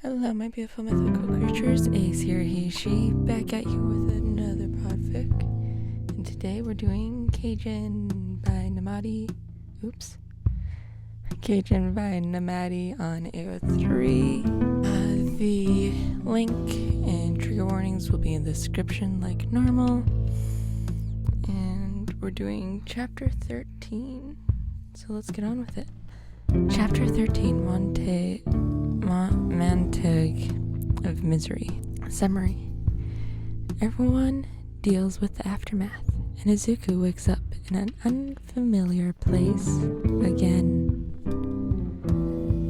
Hello, my beautiful mythical creatures. Ace here, he, she, back at you with another Podfic. And today we're doing Kaijin by Namadi. Kaijin by Namadi on AO3. The link and trigger warnings will be in the description like normal. And we're doing chapter 13. So let's get on with it. Chapter 13, Mantag of Misery. Summary. Everyone deals with the aftermath, and Izuku wakes up in an unfamiliar place again.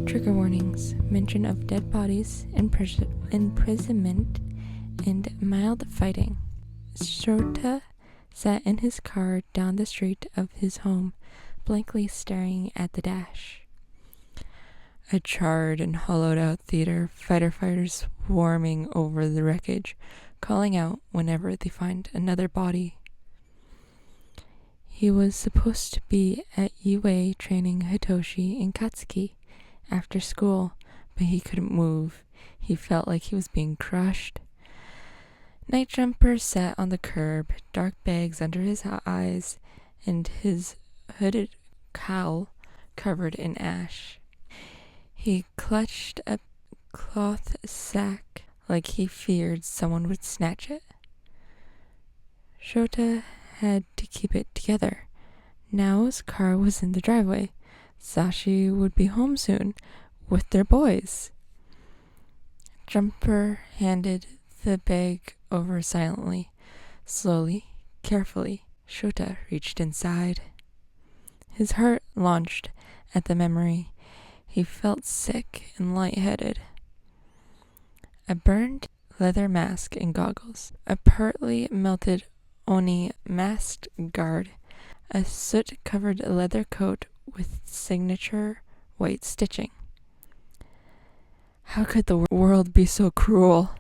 Trigger warnings, mention of dead bodies, imprisonment, and mild fighting. Shota sat in his car down the street of his home, blankly staring at the dash. A charred and hollowed-out theater, fighters swarming over the wreckage, calling out whenever they find another body. He was supposed to be at UA training Hitoshi and Katsuki after school, but he couldn't move. He felt like he was being crushed. Night Jumper sat on the curb, dark bags under his eyes, and his hooded cowl covered in ash. He clutched a cloth sack like he feared someone would snatch it. Shota had to keep it together. Now his car was in the driveway. Sashi would be home soon with their boys. Jumper handed the bag over silently. Slowly, carefully, Shota reached inside. His heart launched at the memory. He felt sick and lightheaded. A burned leather mask and goggles, a partly melted Oni masked guard, a soot-covered leather coat with signature white stitching. How could the world be so cruel?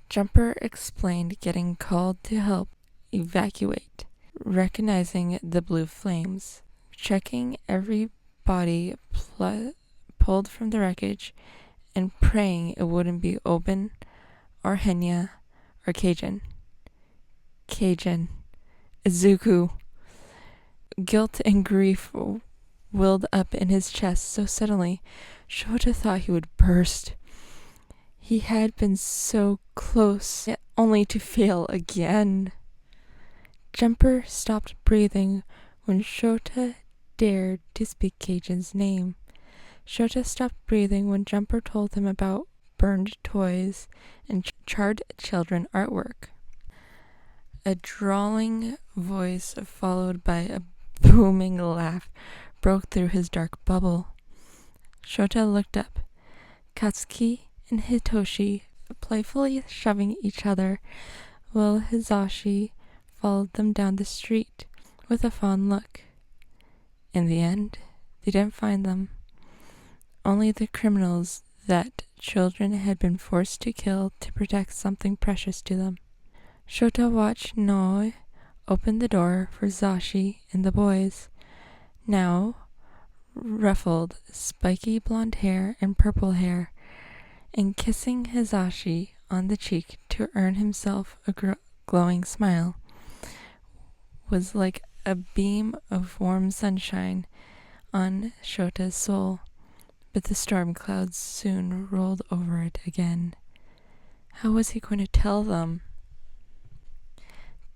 Jumper explained getting called to help evacuate, recognizing the blue flames, checking every body pulled from the wreckage, and praying it wouldn't be Oben or Henya or Kaijin. Izuku. Guilt and grief welled up in his chest so suddenly, Shota thought he would burst. He had been so close, yet only to fail again. Jumper stopped breathing when Shota dared to speak Kaijin's name. Shota stopped breathing when Jumper told him about burned toys and charred children artwork. A drawling voice followed by a booming laugh broke through his dark bubble. Shota looked up. Katsuki and Hitoshi playfully shoving each other, while Hizashi followed them down the street with a fond look. In the end, they didn't find them. Only the criminals that children had been forced to kill to protect something precious to them. Shota watched Noe open the door for Zashi and the boys, now ruffled, spiky blonde hair and purple hair, and kissing Hizashi on the cheek to earn himself a glowing smile was like a beam of warm sunshine on Shota's soul, but the storm clouds soon rolled over it again. How was he going to tell them?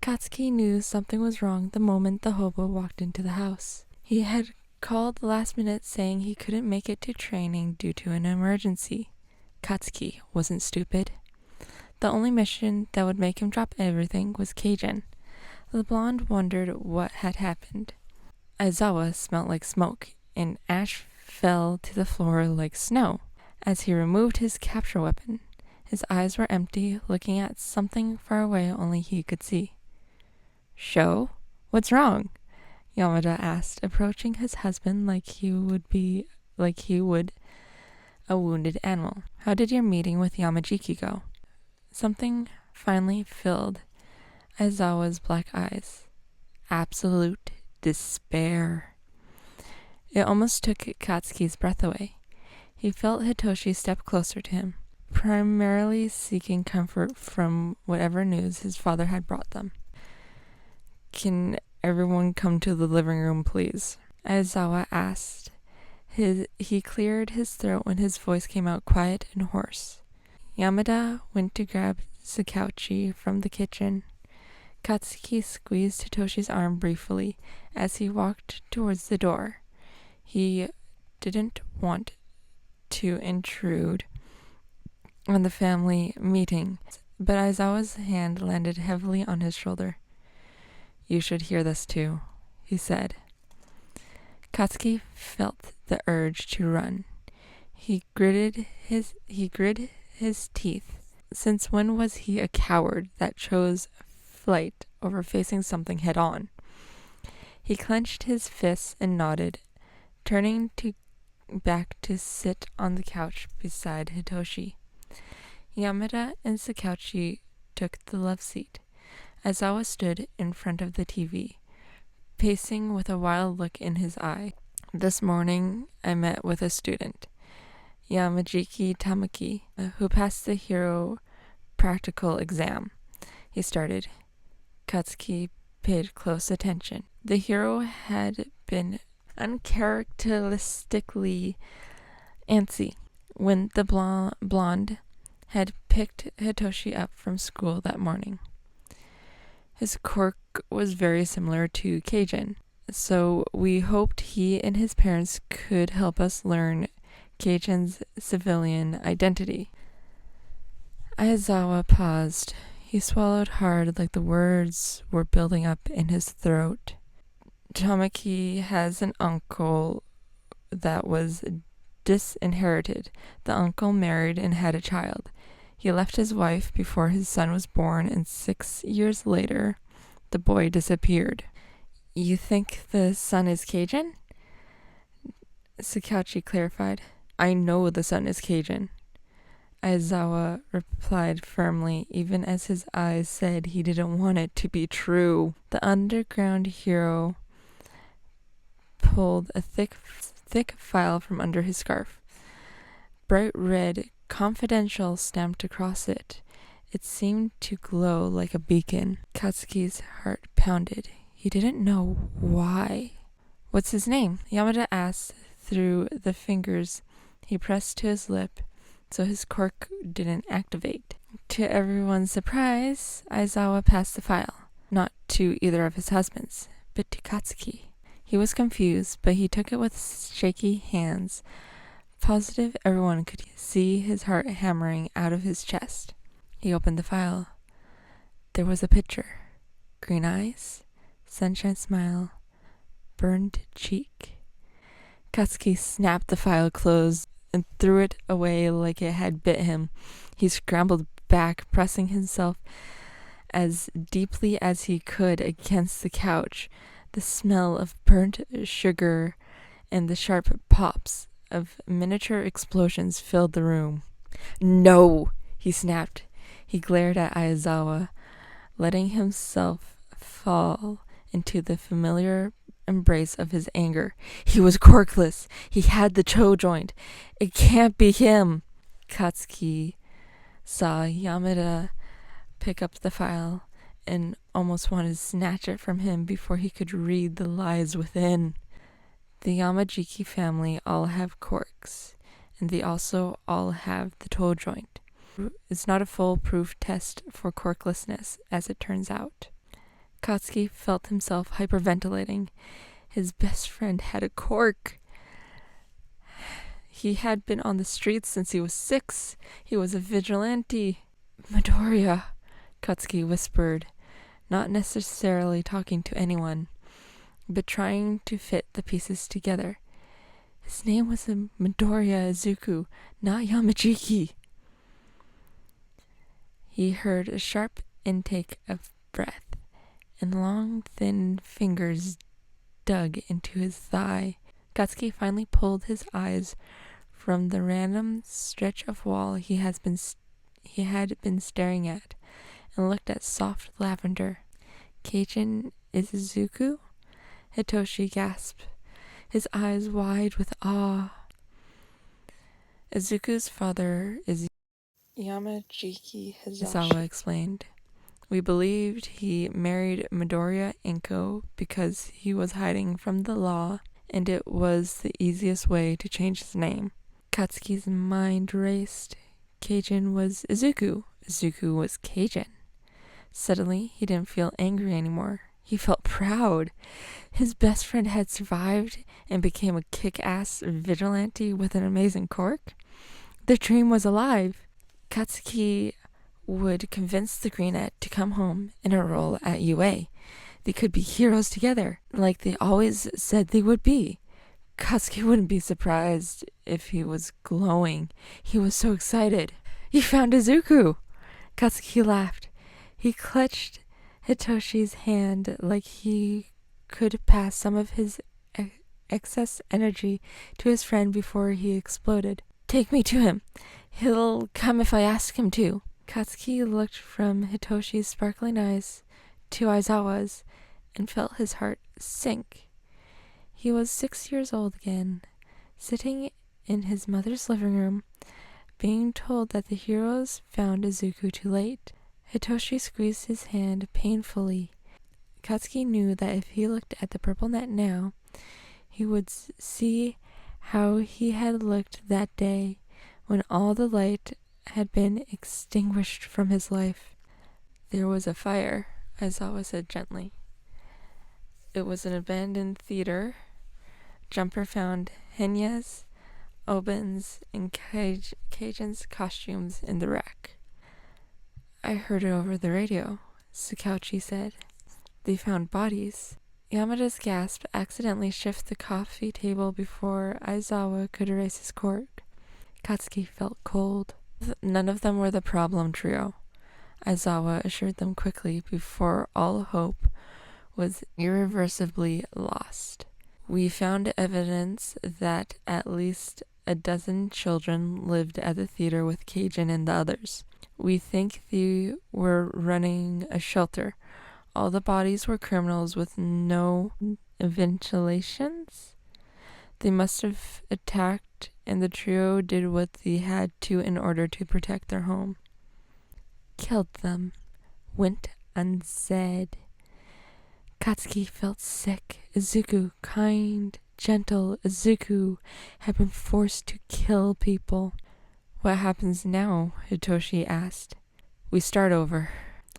Katsuki knew something was wrong the moment the hobo walked into the house. He had called last minute saying he couldn't make it to training due to an emergency. Katsuki wasn't stupid. The only mission that would make him drop everything was Kaijin. The blonde wondered what had happened. Aizawa smelt like smoke, and ash fell to the floor like snow. As he removed his capture weapon, his eyes were empty, looking at something far away only he could see. "Sho? What's wrong?" Yamada asked, approaching his husband like he would a wounded animal. "How did your meeting with Yamajiki go?" Something finally filled Aizawa's black eyes. Absolute despair. It almost took Katsuki's breath away. He felt Hitoshi step closer to him, primarily seeking comfort from whatever news his father had brought them. "Can everyone come to the living room, please?" Aizawa asked. He cleared his throat when his voice came out quiet and hoarse. Yamada went to grab Sakauchi from the kitchen. Katsuki squeezed Hitoshi's arm briefly as he walked towards the door. He didn't want to intrude on the family meeting, but Aizawa's hand landed heavily on his shoulder. "You should hear this too," he said. Katsuki felt the urge to run. He gritted his teeth. Since when was he a coward that chose flight over facing something head on? He clenched his fists and nodded, turning back to sit on the couch beside Hitoshi. Yamada and Sakauchi took the love seat. Aizawa stood in front of the TV, pacing with a wild look in his eye. "This morning, I met with a student, Yamajiki Tamaki, who passed the hero practical exam," he started. Katsuki paid close attention. The hero had been uncharacteristically antsy when the blonde had picked Hitoshi up from school that morning. His quirk was very similar to Kaijin, so we hoped he and his parents could help us learn Kaijin's civilian identity. Aizawa paused. He swallowed hard, like the words were building up in his throat. "Tamaki has an uncle that was disinherited. The uncle married and had a child. He left his wife before his son was born, and 6 years later, the boy disappeared." "You think the son is Kaijin?" Sakauchi clarified. "I know the son is Kaijin," Aizawa replied firmly, even as his eyes said he didn't want it to be true. The underground hero pulled a thick file from under his scarf. Bright red "Confidential" stamped across it. It seemed to glow like a beacon. Katsuki's heart pounded. He didn't know why. "What's his name?" Yamada asked through the fingers he pressed to his lip so his quirk didn't activate. To everyone's surprise, Aizawa passed the file, not to either of his husbands, but to Katsuki. He was confused, but he took it with shaky hands, positive everyone could see his heart hammering out of his chest. He opened the file. There was a picture. Green eyes, sunshine smile, burned cheek. Katsuki snapped the file closed and threw it away like it had bit him. He scrambled back, pressing himself as deeply as he could against the couch. The smell of burnt sugar and the sharp pops of miniature explosions filled the room. "No!" he snapped. He glared at Aizawa, letting himself fall into the familiar embrace of his anger. He was quirkless. He had the toe joint. It can't be him. Katsuki saw Yamada pick up the file and almost wanted to snatch it from him before he could read the lies within. The Yamajiki family all have quirks, and they also all have the toe joint. It's not a foolproof test for quirklessness, as it turns out. Katsuki felt himself hyperventilating. His best friend had a quirk. He had been on the streets since he was 6. He was a vigilante. "Midoriya," Katsuki whispered, not necessarily talking to anyone, but trying to fit the pieces together. His name was Midoriya Izuku, not Yamajiki. He heard a sharp intake of breath, and long, thin fingers dug into his thigh. Katsuki finally pulled his eyes from the random stretch of wall he had been staring at, and looked at soft lavender. "Kaijin Izuku?" Hitoshi gasped, his eyes wide with awe. Izuku's father is Yamajiki Hizawa explained. We believed he married Midoriya Inko because he was hiding from the law, and it was the easiest way to change his name. Katsuki's mind raced. Kaijin was Izuku. Izuku was Kaijin. Suddenly, he didn't feel angry anymore. He felt proud. His best friend had survived and became a kick-ass vigilante with an amazing quirk. The dream was alive. Katsuki would convince the Greenette to come home and enroll at UA. They could be heroes together, like they always said they would be. Katsuki wouldn't be surprised if he was glowing. He was so excited. He found Izuku! Katsuki laughed. He clutched Hitoshi's hand like he could pass some of his excess energy to his friend before he exploded. Take me to him. He'll come if I ask him to. Katsuki looked from Hitoshi's sparkling eyes to Aizawa's and felt his heart sink. He was 6 years old again, sitting in his mother's living room, being told that the heroes found Izuku too late. Hitoshi squeezed his hand painfully. Katsuki knew that if he looked at the purple net now, he would see how he had looked that day when all the light had been extinguished from his life. There was a fire, Aizawa said gently. It was an abandoned theater. Jumper found Henya's, Oben's, and Kaijin's costumes in the wreck. I heard it over the radio, Sakauchi said. They found bodies. Yamada's gasp accidentally shifted the coffee table before Aizawa could erase his quirk. Katsuki felt cold. None of them were the problem trio, Aizawa assured them quickly before all hope was irreversibly lost. We found evidence that at least a dozen children lived at the theater with Kaijin and the others. We think they were running a shelter. All the bodies were criminals with no ventilations. They must have attacked, and the trio did what they had to in order to protect their home. Killed them. Went unsaid. Katsuki felt sick. Izuku, kind, gentle Izuku, had been forced to kill people. What happens now? Hitoshi asked. We start over,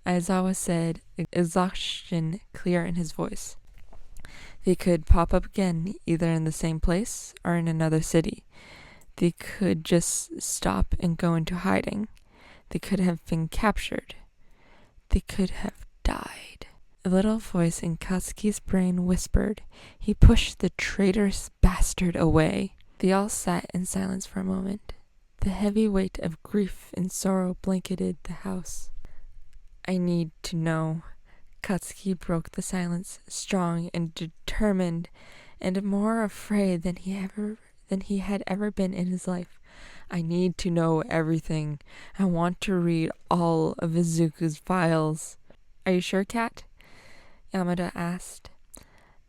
Aizawa said, exhaustion clear in his voice. They could pop up again, either in the same place or in another city. They could just stop and go into hiding. They could have been captured. They could have died. A little voice in Katsuki's brain whispered. He pushed the traitorous bastard away. They all sat in silence for a moment. The heavy weight of grief and sorrow blanketed the house. I need to know. Katsuki broke the silence, strong and determined, and more afraid than he had ever been in his life. I need to know everything. I want to read all of Izuku's files. Are you sure, Kat? Yamada asked.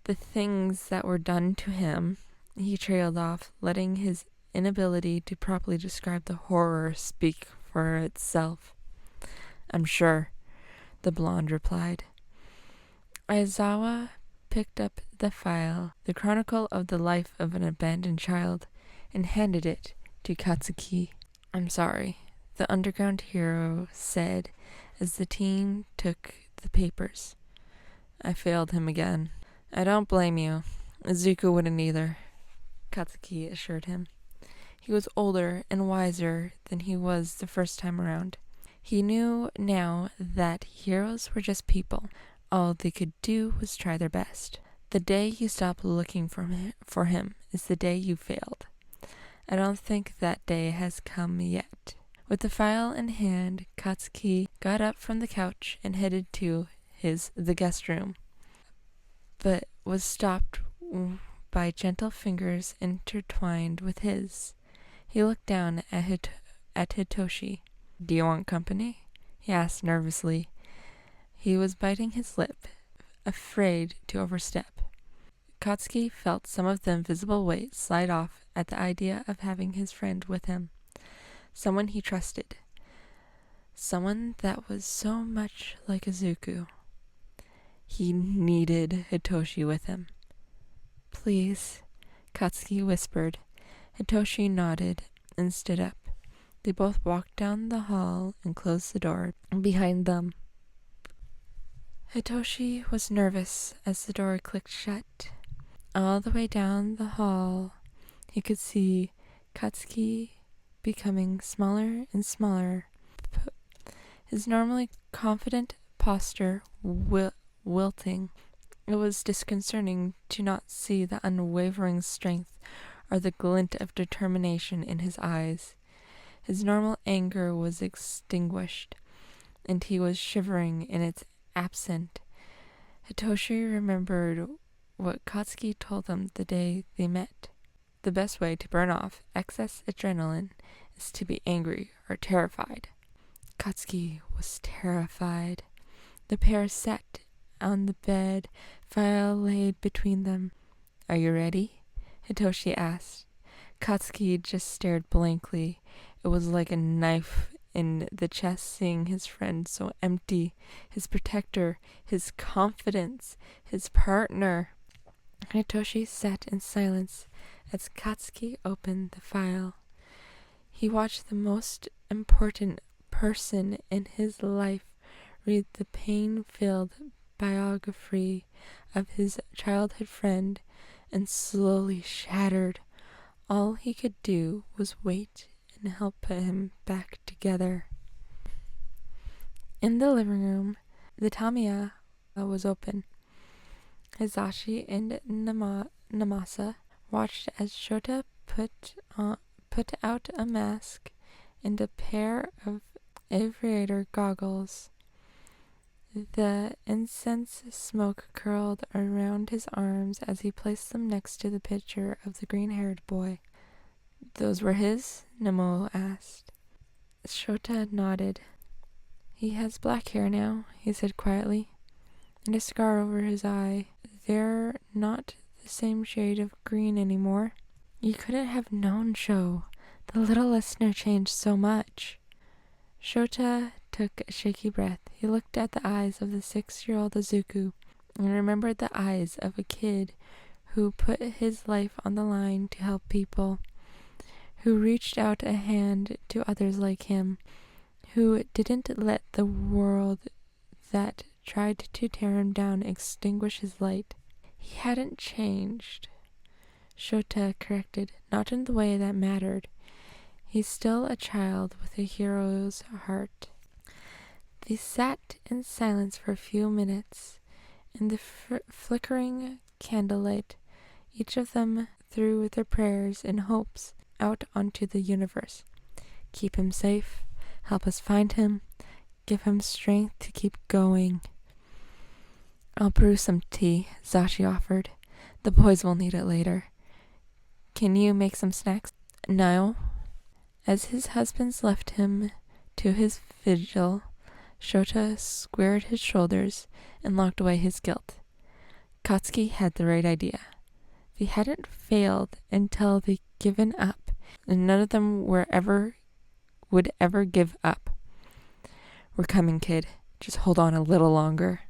The things that were done to him, he trailed off, letting his inability to properly describe the horror speak for itself. I'm sure, the blonde replied. Aizawa picked up the file, the chronicle of the life of an abandoned child, and handed it to Katsuki. I'm sorry, the underground hero said as the teen took the papers. I failed him again. I don't blame you. Izuku wouldn't either, Katsuki assured him. He was older and wiser than he was the first time around. He knew now that heroes were just people. All they could do was try their best. The day you stop looking for him is the day you failed. I don't think that day has come yet. With the file in hand, Katsuki got up from the couch and headed to the guest room, but was stopped by gentle fingers intertwined with his. He looked down at Hitoshi. Do you want company? He asked nervously. He was biting his lip, afraid to overstep. Katsuki felt some of the invisible weight slide off at the idea of having his friend with him. someone he trusted, someone that was so much like Izuku. He needed Hitoshi with him. Please, Katsuki whispered. Hitoshi nodded and stood up. They both walked down the hall and closed the door behind them. Hitoshi was nervous as the door clicked shut. All the way down the hall, he could see Katsuki becoming smaller and smaller. His normally confident posture wilting. It was disconcerting to not see the unwavering strength or the glint of determination in his eyes. His normal anger was extinguished, and he was shivering in its absence. Hitoshi remembered what Katsuki told them the day they met. The best way to burn off excess adrenaline is to be angry or terrified. Katsuki was terrified. The pair sat on the bed, file laid between them. Are you ready? Hitoshi asked. Katsuki just stared blankly. It was like a knife in the chest seeing his friend so empty, his protector, his confidence, his partner. Hitoshi sat in silence as Katsuki opened the file. He watched the most important person in his life read the pain-filled biography of his childhood friend and slowly shattered. All he could do was wait and help put him back together. In the living room, the Tamiya was open. Hizashi and Namasa watched as Shota put out a mask and a pair of aviator goggles. The incense smoke curled around his arms as he placed them next to the picture of the green-haired boy. Those were his? Nemo asked. Shota nodded. He has black hair now, he said quietly, and a scar over his eye. They're not the same shade of green anymore. You couldn't have known, Sho. The little listener changed so much. Shota took a shaky breath. He looked at the eyes of the 6-year-old Izuku and remembered the eyes of a kid who put his life on the line to help people, who reached out a hand to others like him, who didn't let the world that tried to tear him down extinguish his light. He hadn't changed, Shota corrected, not in the way that mattered. He's still a child with a hero's heart. They sat in silence for a few minutes. In the flickering candlelight, each of them threw their prayers and hopes out onto the universe. Keep him safe, help us find him, give him strength to keep going. I'll brew some tea, Zashi offered. The boys will need it later. Can you make some snacks? No. As his husbands left him to his vigil, Shota squared his shoulders and locked away his guilt. Katsuki had the right idea. They hadn't failed until they'd given up, and none of them would ever give up. We're coming, kid. Just hold on a little longer.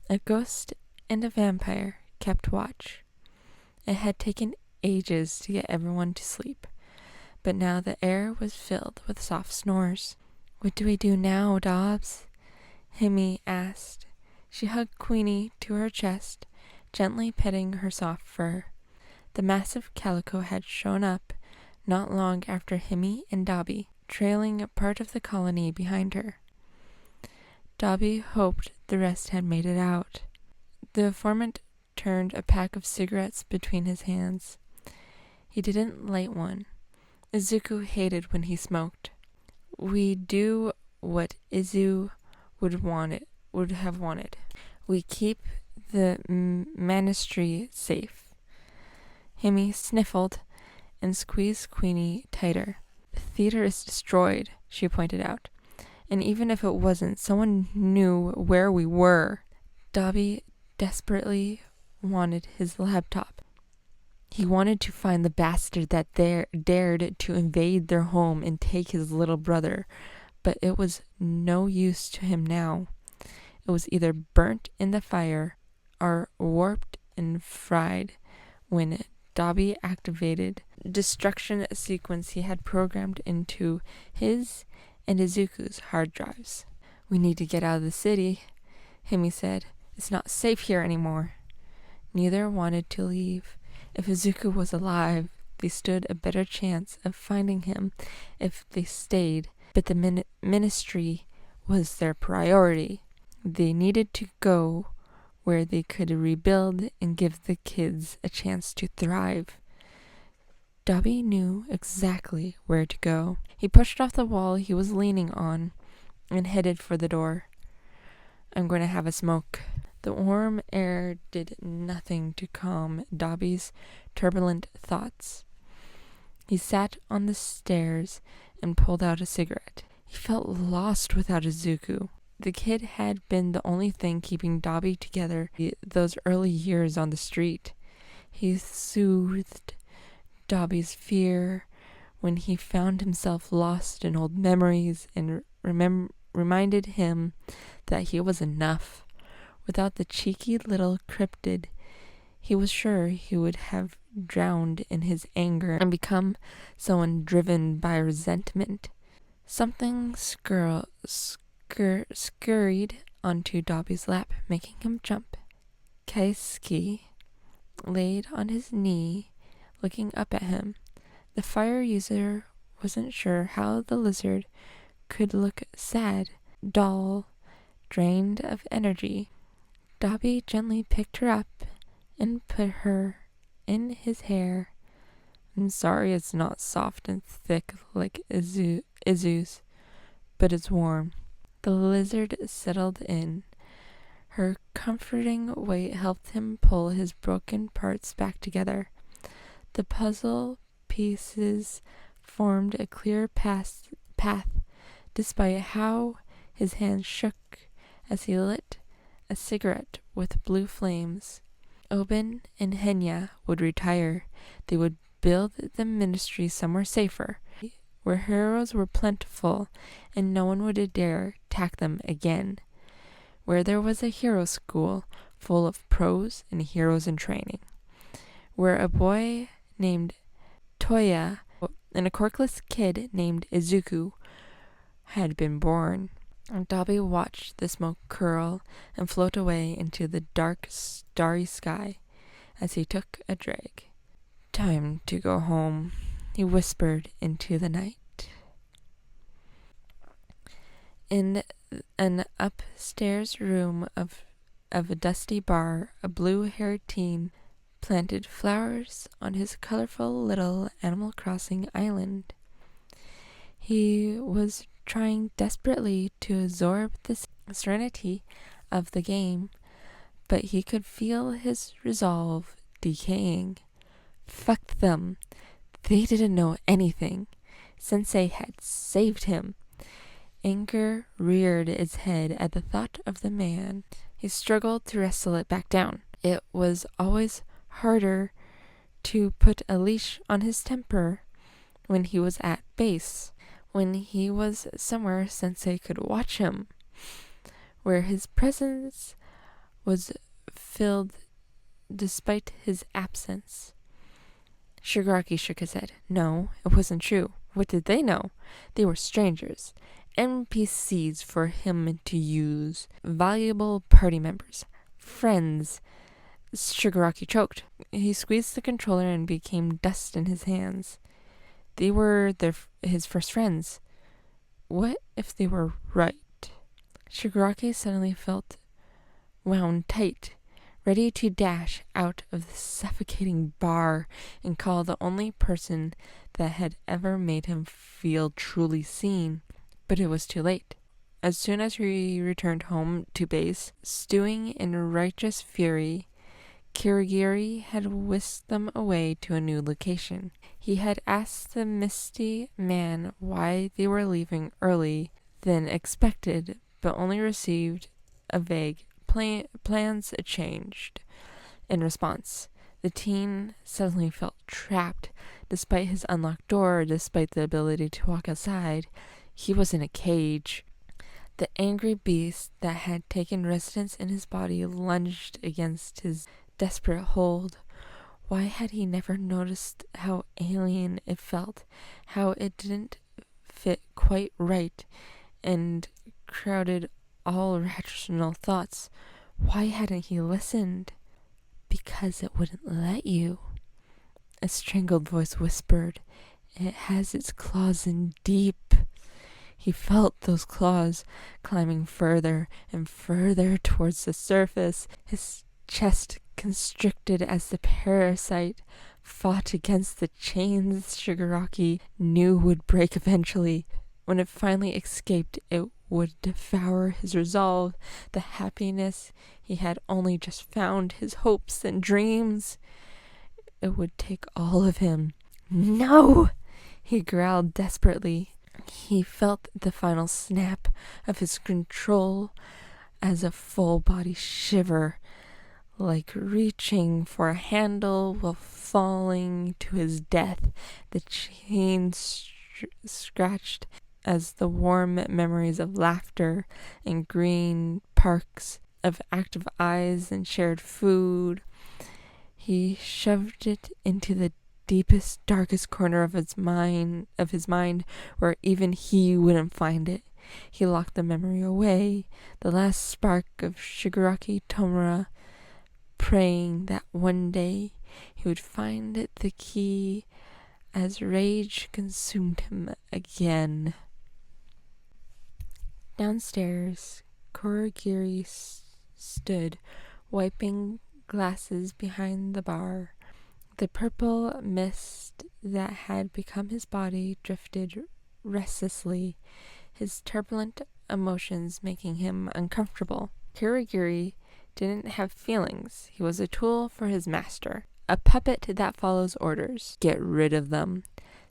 A ghost and a vampire kept watch. It had taken ages to get everyone to sleep, but now the air was filled with soft snores. What do we do now, Dobbs? Himi asked. She hugged Queenie to her chest, gently petting her soft fur. The massive calico had shown up not long after Himi and Dobby, trailing a part of the colony behind her. Dobby hoped the rest had made it out. The informant turned a pack of cigarettes between his hands. He didn't light one. Izuku hated when he smoked. We do what Izu would have wanted. We keep the monastery safe. Himi sniffled and squeezed Queenie tighter. The theater is destroyed, she pointed out. And even if it wasn't, someone knew where we were. Dobby desperately wanted his laptop. He wanted to find the bastard that dared to invade their home and take his little brother, but it was no use to him now. It was either burnt in the fire or warped and fried when Dobby activated the destruction sequence he had programmed into his and Izuku's hard drives. "We need to get out of the city," Himi said. "It's not safe here anymore." Neither wanted to leave. If Izuku was alive, they stood a better chance of finding him if they stayed, but the ministry was their priority. They needed to go where they could rebuild and give the kids a chance to thrive. Dobby knew exactly where to go. He pushed off the wall he was leaning on and headed for the door. "I'm going to have a smoke." The warm air did nothing to calm Dobby's turbulent thoughts. He sat on the stairs and pulled out a cigarette. He felt lost without Izuku. The kid had been the only thing keeping Dobby together those early years on the street. He soothed Dobby's fear when he found himself lost in old memories and reminded him that he was enough. Without the cheeky little cryptid, he was sure he would have drowned in his anger and become someone driven by resentment. Something scurried onto Dobby's lap, making him jump. Keisuke laid on his knee, looking up at him. The fire user wasn't sure how the lizard could look sad, dull, drained of energy. Dobby gently picked her up and put her in his hair. "I'm sorry it's not soft and thick like Izu's, but it's warm." The lizard settled in. Her comforting weight helped him pull his broken parts back together. The puzzle pieces formed a clear path despite how his hand shook as he lit a cigarette with blue flames. Oben and Henya would retire. They would build the ministry somewhere safer, where heroes were plentiful and no one would dare attack them again, where there was a hero school full of pros and heroes in training, where a boy named Toya and a quirkless kid named Izuku had been born. Dobby watched the smoke curl and float away into the dark, starry sky as he took a drag. "Time to go home," he whispered into the night. In an upstairs room of a dusty bar, a blue-haired teen planted flowers on his colorful little Animal Crossing island. He was trying desperately to absorb the serenity of the game, but he could feel his resolve decaying. Fuck them. They didn't know anything. Sensei had saved him. Anger reared its head at the thought of the man. He struggled to wrestle it back down. It was always harder to put a leash on his temper when he was at base, when he was somewhere Sensei could watch him, where his presence was filled despite his absence. Shigaraki shook his head. No, it wasn't true. What did they know? They were strangers, NPCs for him to use, valuable party members, friends. Shigaraki choked. He squeezed the controller and became dust in his hands. They were his first friends. What if they were right? Shigaraki suddenly felt wound tight, ready to dash out of the suffocating bar and call the only person that had ever made him feel truly seen. But it was too late. As soon as he returned home to base, stewing in righteous fury, Kirigiri had whisked them away to a new location. He had asked the misty man why they were leaving early than expected, but only received a vague plans changed. In response, The teen suddenly felt trapped. Despite his unlocked door, despite the ability to walk outside, he was in a cage. The angry beast that had taken residence in his body lunged against his desperate hold. Why had he never noticed how alien it felt, how it didn't fit quite right and crowded all rational thoughts? Why hadn't he listened? Because it wouldn't let you. A strangled voice whispered, "It has its claws in deep." He felt those claws climbing further and further towards the surface. His chest constricted as the parasite fought against the chains Shigaraki knew would break eventually. When it finally escaped, it would devour his resolve, the happiness he had only just found, his hopes and dreams. It would take all of him. "No!" he growled desperately. He felt the final snap of his control as a full-body shiver, like reaching for a handle while falling to his death. The chain scratched as the warm memories of laughter and green parks, of active eyes and shared food. He shoved it into the deepest, darkest corner of his mind, where even he wouldn't find it. He locked the memory away, the last spark of Shigaraki Tomura, praying that one day he would find the key as rage consumed him again. Downstairs, Kurogiri stood, wiping glasses behind the bar. The purple mist that had become his body drifted restlessly, his turbulent emotions making him uncomfortable. Kurogiri didn't have feelings. He was a tool for his master, a puppet that follows orders. Get rid of them,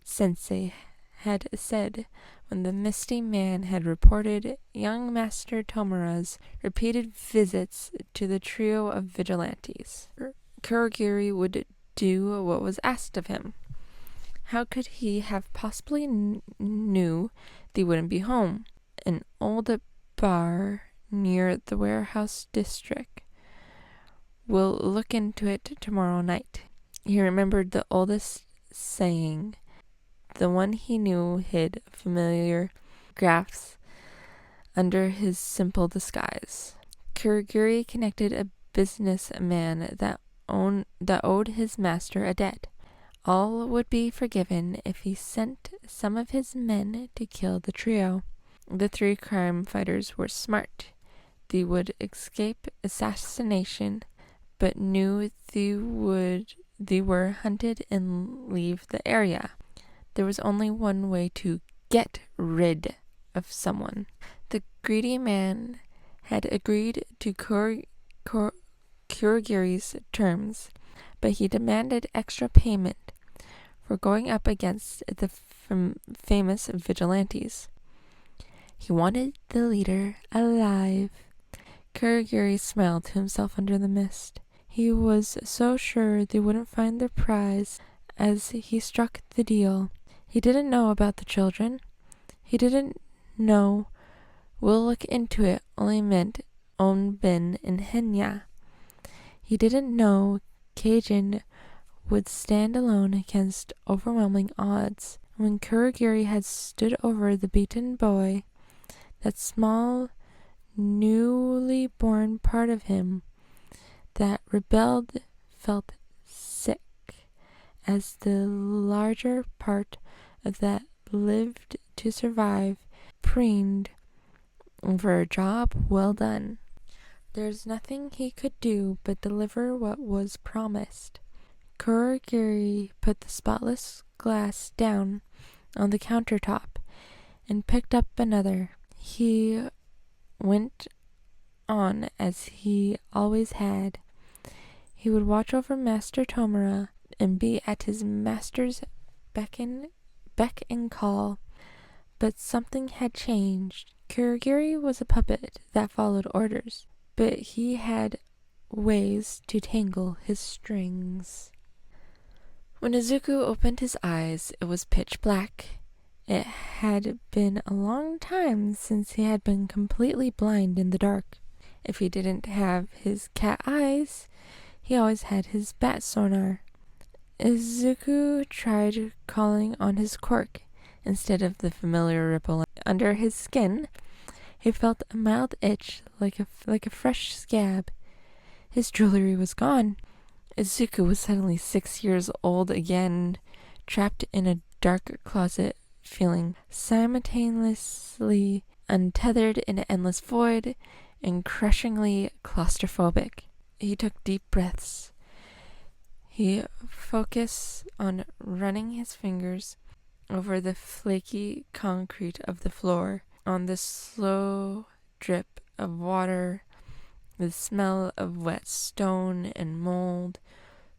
Sensei had said when the misty man had reported young Master Tomura's repeated visits to the trio of vigilantes. Kurogiri would do what was asked of him. How could he have possibly knew they wouldn't be home? An old bar near the warehouse district. We'll look into it tomorrow night. He remembered the oldest saying, the one he knew hid familiar graphs under his simple disguise. Kurogiri connected a businessman that owed his master a debt. All would be forgiven if he sent some of his men to kill the trio. The three crime fighters were smart. They would escape assassination, but knew they were hunted and leave the area. There was only one way to get rid of someone. The greedy man had agreed to Kurogiri's terms, but he demanded extra payment for going up against the famous vigilantes. He wanted the leader alive. Kurogiri smiled to himself under the mist. He was so sure they wouldn't find their prize as he struck the deal. He didn't know about the children. He didn't know "we'll look into it" only meant Onbin and Henya. He didn't know Kaijin would stand alone against overwhelming odds. When Kurogiri had stood over the beaten boy, that small, newly born part of him that rebelled felt sick, as the larger part of that lived to survive, preened over a job well done. There's nothing he could do but deliver what was promised. Kurogiri put the spotless glass down on the countertop and picked up another. He went on as he always had. He would watch over Master Tomura and be at his master's beck and call. But something had changed. Kurogiri was a puppet that followed orders, but he had ways to tangle his strings. When Izuku opened his eyes, it was pitch black. It had been a long time since he had been completely blind in the dark. If he didn't have his cat eyes, he always had his bat sonar. Izuku tried calling on his quirk. Instead of the familiar ripple under his skin, he felt a mild itch like a fresh scab. His jewelry was gone. Izuku was suddenly 6 years old again, trapped in a dark closet, feeling simultaneously untethered in an endless void and crushingly claustrophobic. He took deep breaths. He focused on running his fingers over the flaky concrete of the floor, on the slow drip of water, the smell of wet stone and mold.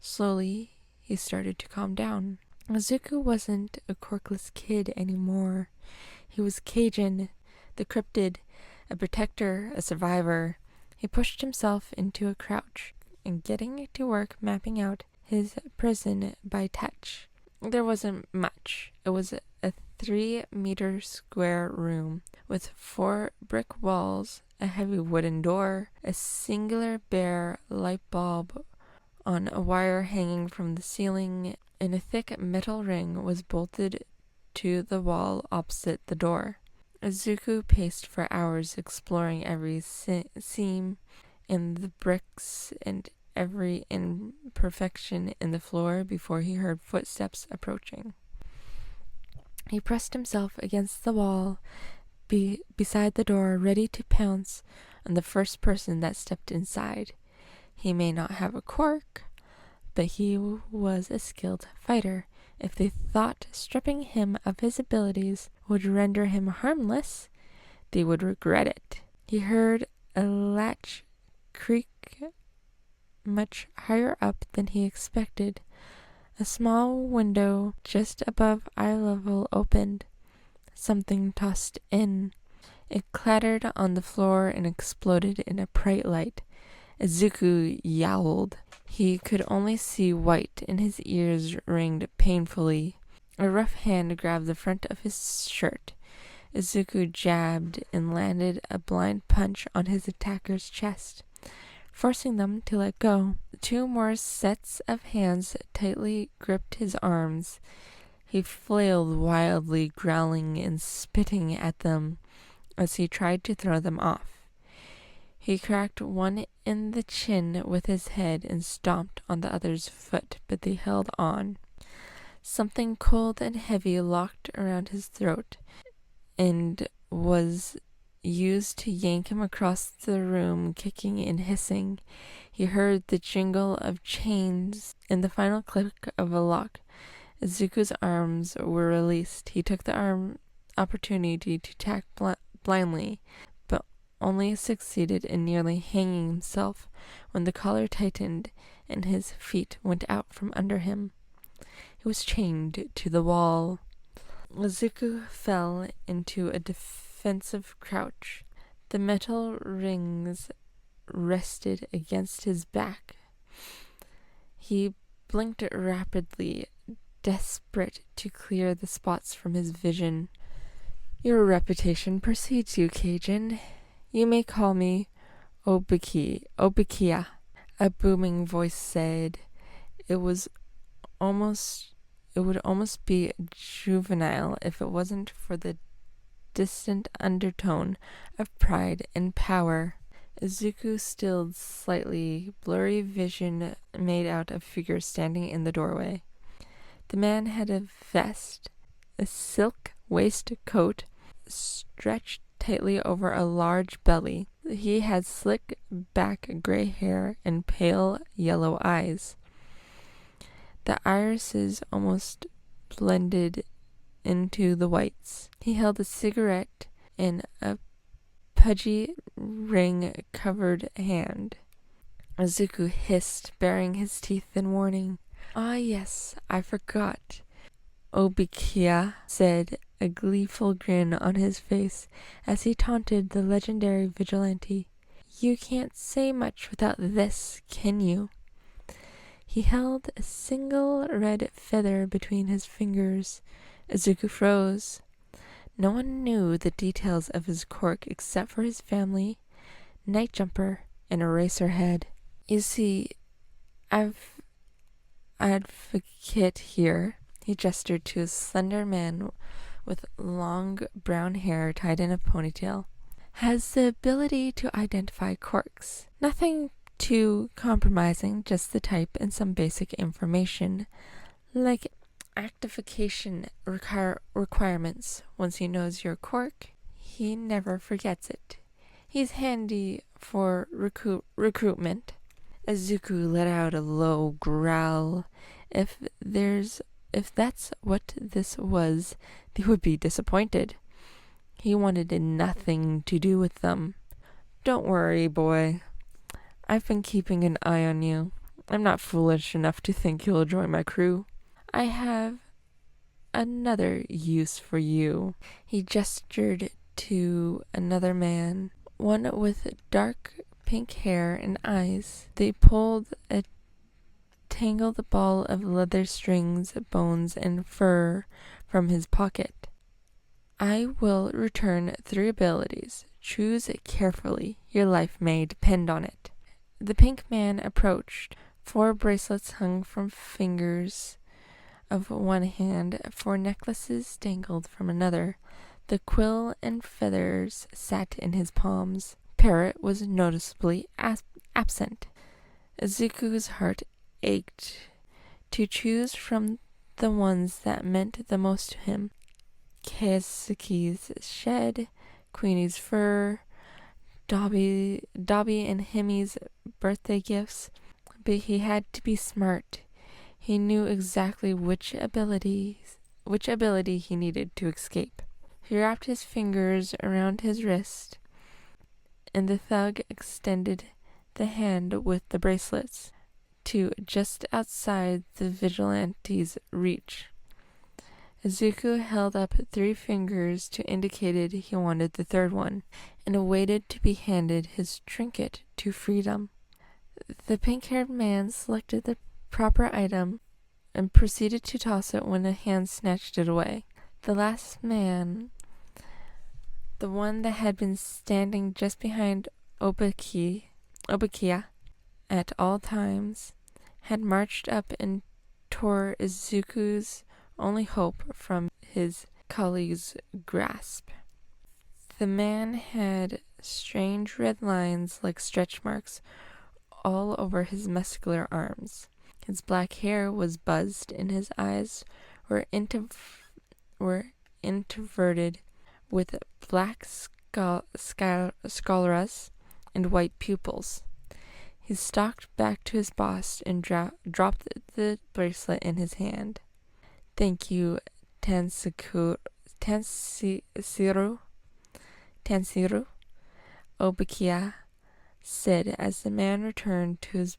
Slowly, he started to calm down. Izuku wasn't a quirkless kid anymore. He was Kaijin, the cryptid, a protector, a survivor. He pushed himself into a crouch and getting to work mapping out his prison by touch. There wasn't much. It was a 3-meter square room with 4 brick walls, a heavy wooden door, a singular bare light bulb on a wire hanging from the ceiling, and a thick metal ring was bolted to the wall opposite the door. Izuku paced for hours, exploring every seam in the bricks and every imperfection in the floor before he heard footsteps approaching. He pressed himself against the wall beside the door, ready to pounce on the first person that stepped inside. He may not have a quirk, but he was a skilled fighter. If they thought stripping him of his abilities would render him harmless, they would regret it. He heard a latch creak much higher up than he expected. A small window just above eye level opened. Something tossed in. It clattered on the floor and exploded in a bright light. Izuku yowled. He could only see white, and his ears ringed painfully. A rough hand grabbed the front of his shirt. Izuku jabbed and landed a blind punch on his attacker's chest, forcing them to let go. 2 more sets of hands tightly gripped his arms. He flailed wildly, growling and spitting at them as he tried to throw them off. He cracked one in the chin with his head and stomped on the other's foot, but they held on. Something cold and heavy locked around his throat and was used to yank him across the room, kicking and hissing. He heard the jingle of chains and the final click of a lock. Izuku's arms were released. He took the opportunity to attack blindly, but only succeeded in nearly hanging himself when the collar tightened and his feet went out from under him. He was chained to the wall. Izuku fell into a defensive crouch. The metal rings rested against his back. He blinked rapidly, desperate to clear the spots from his vision. "Your reputation precedes you, Kaijin. You may call me Obikia," a booming voice said. It would almost be juvenile if it wasn't for the distant undertone of pride and power. Izuku stilled slightly, blurry vision made out a figure standing in the doorway. The man had a vest, a silk waistcoat stretched tightly over a large belly. He had slick back gray hair and pale yellow eyes. The irises almost blended into the whites. He held a cigarette in a pudgy ring-covered hand. Izuku hissed, baring his teeth in warning. "Ah, yes, I forgot," Obikia said, a gleeful grin on his face as he taunted the legendary vigilante. You can't say much without this, can you? He held a single red feather between his fingers. Izuku froze. No one knew the details of his quirk except for his family, Night Jumper, and Eraserhead. You see, I've advocate here. He gestured to a slender man with long brown hair tied in a ponytail. Has the ability to identify quirks. Nothing too compromising, just the type and some basic information, like activation requirements. Once he knows your quirk, he never forgets it. He's handy for recruitment. Izuku let out a low growl. If that's what this was, they would be disappointed. He wanted nothing to do with them. Don't worry, boy. I've been keeping an eye on you. I'm not foolish enough to think you'll join my crew. I have another use for you. He gestured to another man, one with dark pink hair and eyes. They pulled a tangled ball of leather strings, bones, and fur from his pocket. I will return 3 abilities. Choose carefully. Your life may depend on it. The pink man approached. 4 bracelets hung from fingers of one hand, 4 necklaces dangled from another. The quill and feathers sat in his palms. Parrot was noticeably absent. Izuku's heart ached to choose from the ones that meant the most to him. Keisuke's shed, Queenie's fur, Dobby and Himi's birthday gifts, but he had to be smart. He knew exactly which ability he needed to escape. He wrapped his fingers around his wrist, and the thug extended the hand with the bracelets to just outside the vigilante's reach. Izuku held up 3 fingers to indicate he wanted the 3rd one, and waited to be handed his trinket to freedom. The pink-haired man selected the proper item and proceeded to toss it when a hand snatched it away. The last man, the one that had been standing just behind Obakia at all times, had marched up and tore Izuku's only hope from his colleague's grasp. The man had strange red lines like stretch marks all over his muscular arms. His black hair was buzzed, and his eyes were introverted with black scleras and white pupils. He stalked back to his boss and dropped the bracelet in his hand. Thank you, Tanshiru, Obakia said as the man returned to his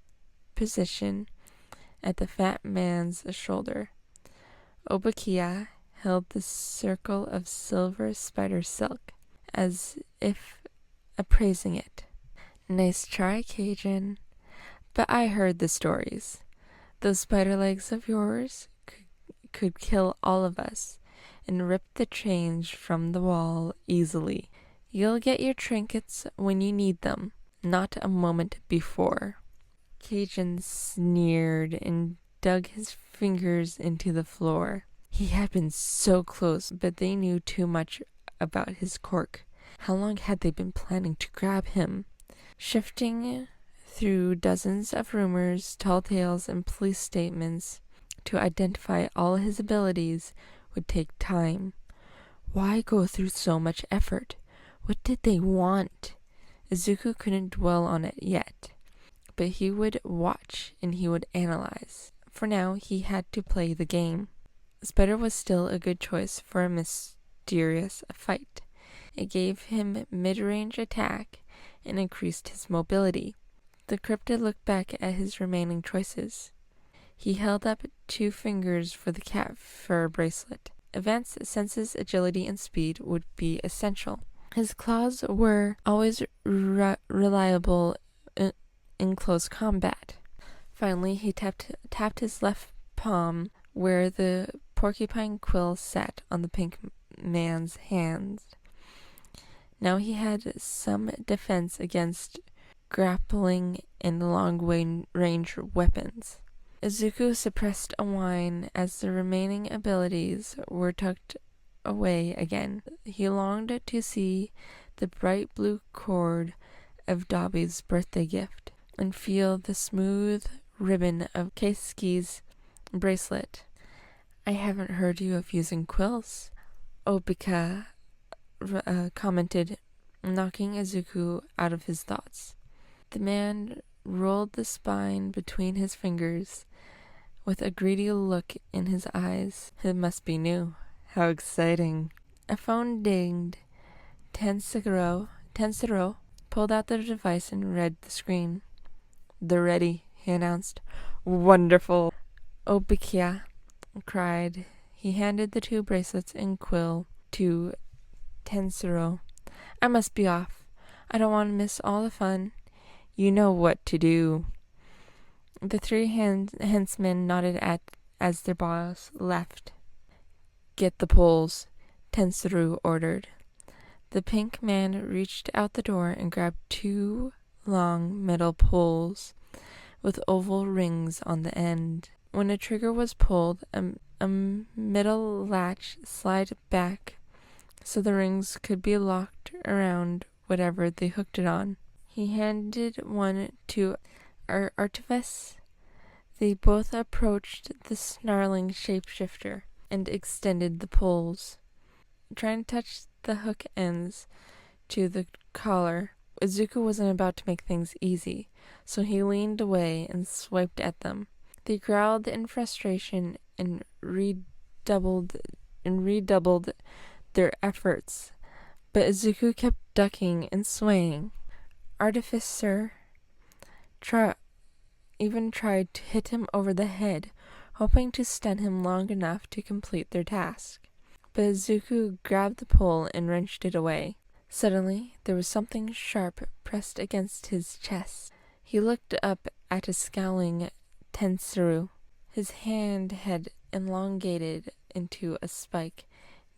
position at the fat man's shoulder. Obakia held the circle of silver spider silk, as if appraising it. Nice try, Kaijin. But I heard the stories. Those spider legs of yours could kill all of us and rip the chains from the wall easily. You'll get your trinkets when you need them, not a moment before. Kaijin sneered and dug his fingers into the floor. He had been so close, but they knew too much about his quirk. How long had they been planning to grab him? Shifting through dozens of rumors, tall tales, and police statements to identify all his abilities would take time. Why go through so much effort? What did they want? Izuku couldn't dwell on it yet, but he would watch and he would analyze. For now, he had to play the game. Spider was still a good choice for a mysterious fight. It gave him mid-range attack and increased his mobility. The cryptid looked back at his remaining choices. He held up 2 fingers for the cat fur bracelet. Advanced senses, agility, and speed would be essential. His claws were always reliable in close combat. Finally, he tapped his left palm where the porcupine quill sat on the pink man's hands. Now he had some defense against grappling and long-range weapons. Izuku suppressed a whine as the remaining abilities were tucked away again. He longed to see the bright blue cord of Dobby's birthday gift and feel the smooth ribbon of Keisuke's bracelet. "I haven't heard you of using quills," Obika commented, knocking Izuku out of his thoughts. The man rolled the spine between his fingers with a greedy look in his eyes. "It must be new. How exciting." A phone dinged. Tensuro pulled out the device and read the screen. "They're ready," he announced. "Wonderful!" Obika cried. He handed the 2 bracelets and quill to Tensuro. "I must be off. I don't want to miss all the fun. You know what to do." The 3 henchmen nodded as their boss left. "Get the poles," Tensuro ordered. The pink man reached out the door and grabbed 2 long metal poles with oval rings on the end. When a trigger was pulled, a metal latch slid back so the rings could be locked around whatever they hooked it on. He handed one to Artifice. They both approached the snarling shapeshifter and extended the poles, trying to touch the hook ends to the collar. Izuku wasn't about to make things easy, so he leaned away and swiped at them. They growled in frustration and redoubled their efforts, but Izuku kept ducking and swaying. Artificer even tried to hit him over the head, hoping to stun him long enough to complete their task. But Izuku grabbed the pole and wrenched it away. Suddenly, there was something sharp pressed against his chest. He looked up at a scowling Tensuro. His hand had elongated into a spike,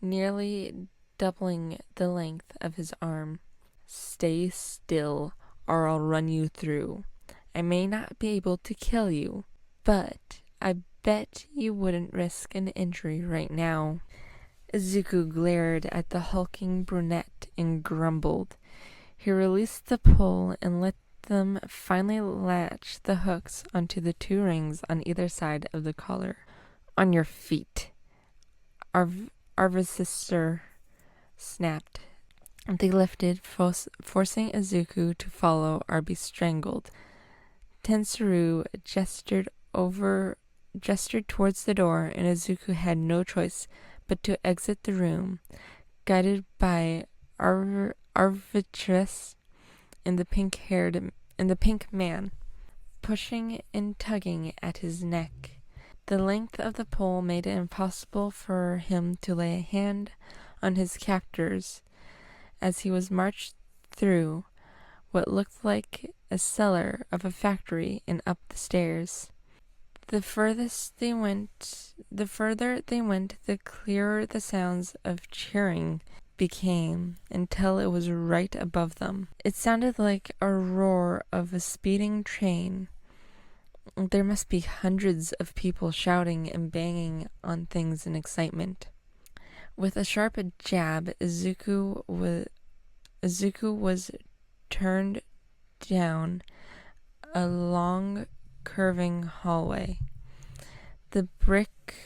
nearly doubling the length of his arm. "Stay still, or I'll run you through. I may not be able to kill you, but I bet you wouldn't risk an injury right now." Izuku glared at the hulking brunette and grumbled. He released the pole and let them finally latch the hooks onto the 2 rings on either side of the collar. "On your feet," Arvissister snapped. They lifted, forcing Izuku to follow or be strangled. Tensuro gestured towards the door, and Izuku had no choice but to exit the room, guided by Arvitress and the pink man, pushing and tugging at his neck. The length of the pole made it impossible for him to lay a hand on his captors as he was marched through what looked like a cellar of a factory and up the stairs. The further they went, the clearer the sounds of cheering became, until it was right above them. It sounded like a roar of a speeding train. There must be hundreds of people shouting and banging on things in excitement. With a sharp jab, Izuku was turned down a long, curving hallway. The brick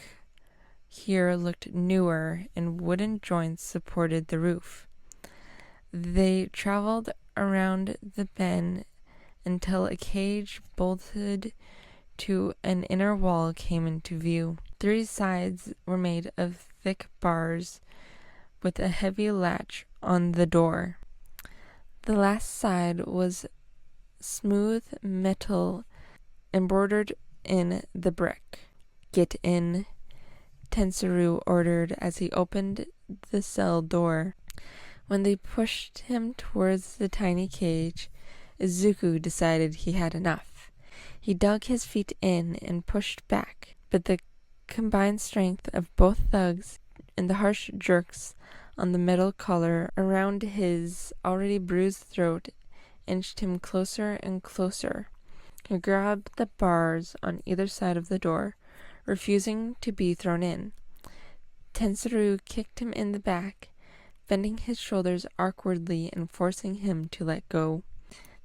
here looked newer, and wooden joints supported the roof. They traveled around the bend until a cage bolted to an inner wall came into view. 3 sides were made of thick bars with a heavy latch on the door. The last side was smooth metal embroidered in the brick. "Get in," Tensuro ordered as he opened the cell door. When they pushed him towards the tiny cage, Izuku decided he had enough. He dug his feet in and pushed back, but the combined strength of both thugs and the harsh jerks on the metal collar around his already bruised throat inched him closer and closer. He grabbed the bars on either side of the door, refusing to be thrown in. Tensuru kicked him in the back, bending his shoulders awkwardly and forcing him to let go.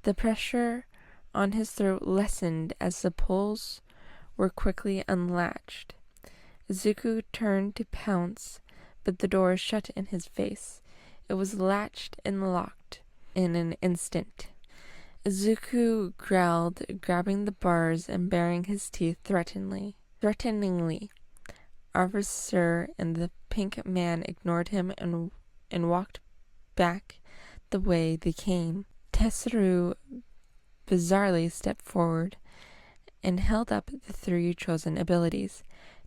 The pressure on his throat lessened as the pulls were quickly unlatched. Izuku turned to pounce, but the door shut in his face. It was latched and locked in an instant. Izuku growled, grabbing the bars and baring his teeth threateningly. Officer and the pink man ignored him and walked back the way they came. Tetsuru bizarrely stepped forward and held up the 3 chosen abilities,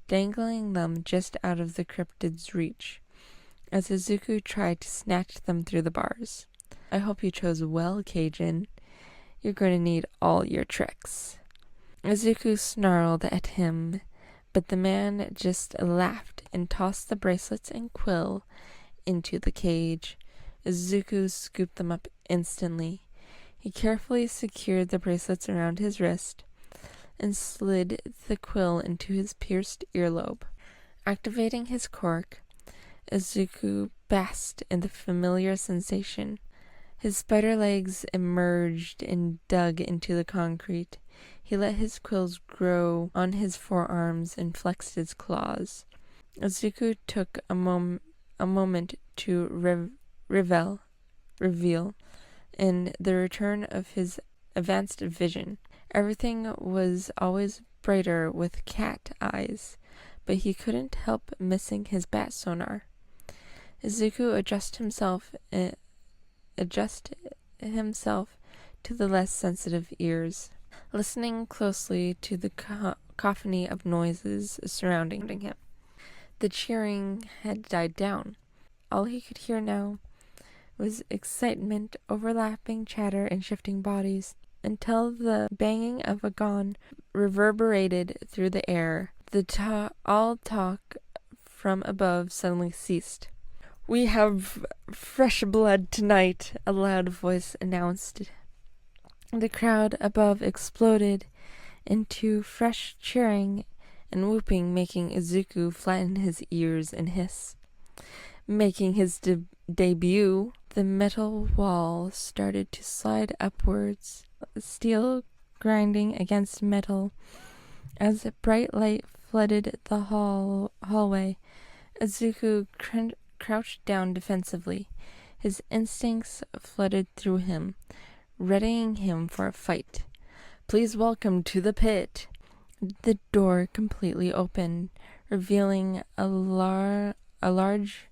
dangling them just out of the cryptid's reach, as Izuku tried to snatch them through the bars. I hope you chose well, Kaijin. You're going to need all your tricks. Izuku snarled at him, but the man just laughed and tossed the bracelets and quill into the cage. Izuku scooped them up instantly. He carefully secured the bracelets around his wrist and slid the quill into his pierced earlobe. Activating his quirk, Izuku basked in the familiar sensation. His spider legs emerged and dug into the concrete. He let his quills grow on his forearms and flexed his claws. Izuku took a moment to reveal in the return of his advanced vision. Everything was always brighter with cat eyes, but he couldn't help missing his bat sonar. Izuku adjusted himself to the less sensitive ears, listening closely to the cacophony of noises surrounding him. The cheering had died down. All he could hear now was excitement, overlapping chatter, and shifting bodies, until the banging of a gong reverberated through the air. All talk from above suddenly ceased. "We have fresh blood tonight," a loud voice announced. The crowd above exploded into fresh cheering and whooping, making Izuku flatten his ears and hiss. Making his debut, the metal wall started to slide upwards, steel grinding against metal. As bright light flooded the hallway, Izuku crouched down defensively. His instincts flooded through him, readying him for a fight. "Please welcome to the pit." The door completely opened, revealing a large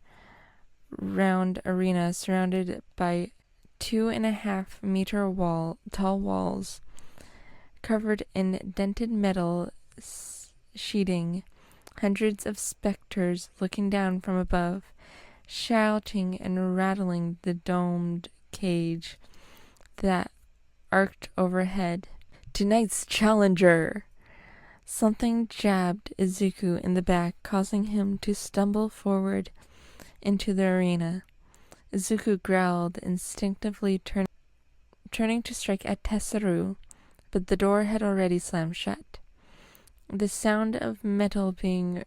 round arena surrounded by 2.5-meter tall walls covered in dented metal sheeting. Hundreds of specters looking down from above, shouting and rattling the domed cage that arced overhead. "Tonight's challenger!" Something jabbed Izuku in the back, causing him to stumble forward into the arena. Izuku growled, instinctively turning to strike at Tetsuru, but the door had already slammed shut. The sound of metal being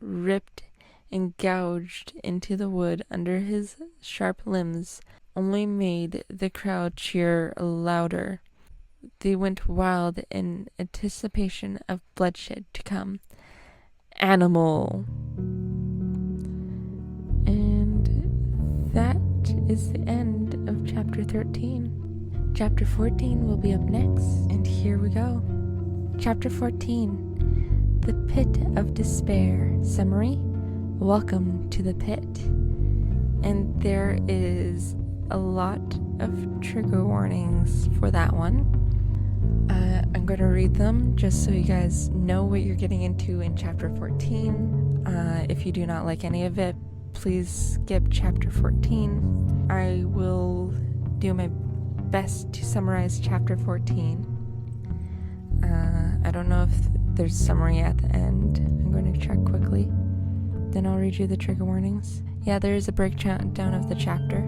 ripped and gouged into the wood under his sharp limbs only made the crowd cheer louder. They went wild in anticipation of bloodshed to come. "Animal!" And that is the end of chapter 13. Chapter 14 will be up next, and here we go. Chapter 14, The Pit of Despair. Summary: welcome to the pit. And there is a lot of trigger warnings for that one. I'm going to read them just so you guys know what you're getting into in chapter 14. If you do not like any of it, please skip chapter 14. I will do my best to summarize chapter 14. I don't know if there's a summary at the end. I'm going to check quickly. Then I'll read you the trigger warnings. Yeah, there is a breakdown of the chapter,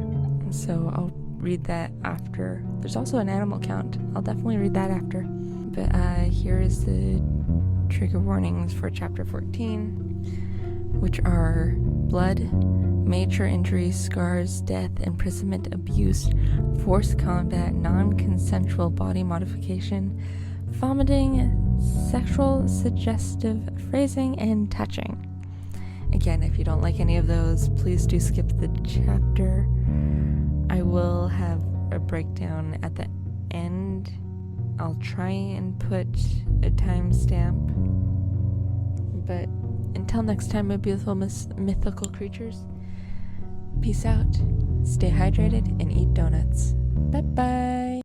so I'll read that after. There's also an animal count. I'll definitely read that after. But here is the trigger warnings for chapter 14, which are blood, major injuries, scars, death, imprisonment, abuse, forced combat, non-consensual body modification, vomiting, sexual suggestive phrasing, and touching. Again, if you don't like any of those, please do skip the chapter. I will have a breakdown at the end. I'll try and put a timestamp. But until next time, my beautiful mythical creatures, peace out, stay hydrated, and eat donuts. Bye-bye.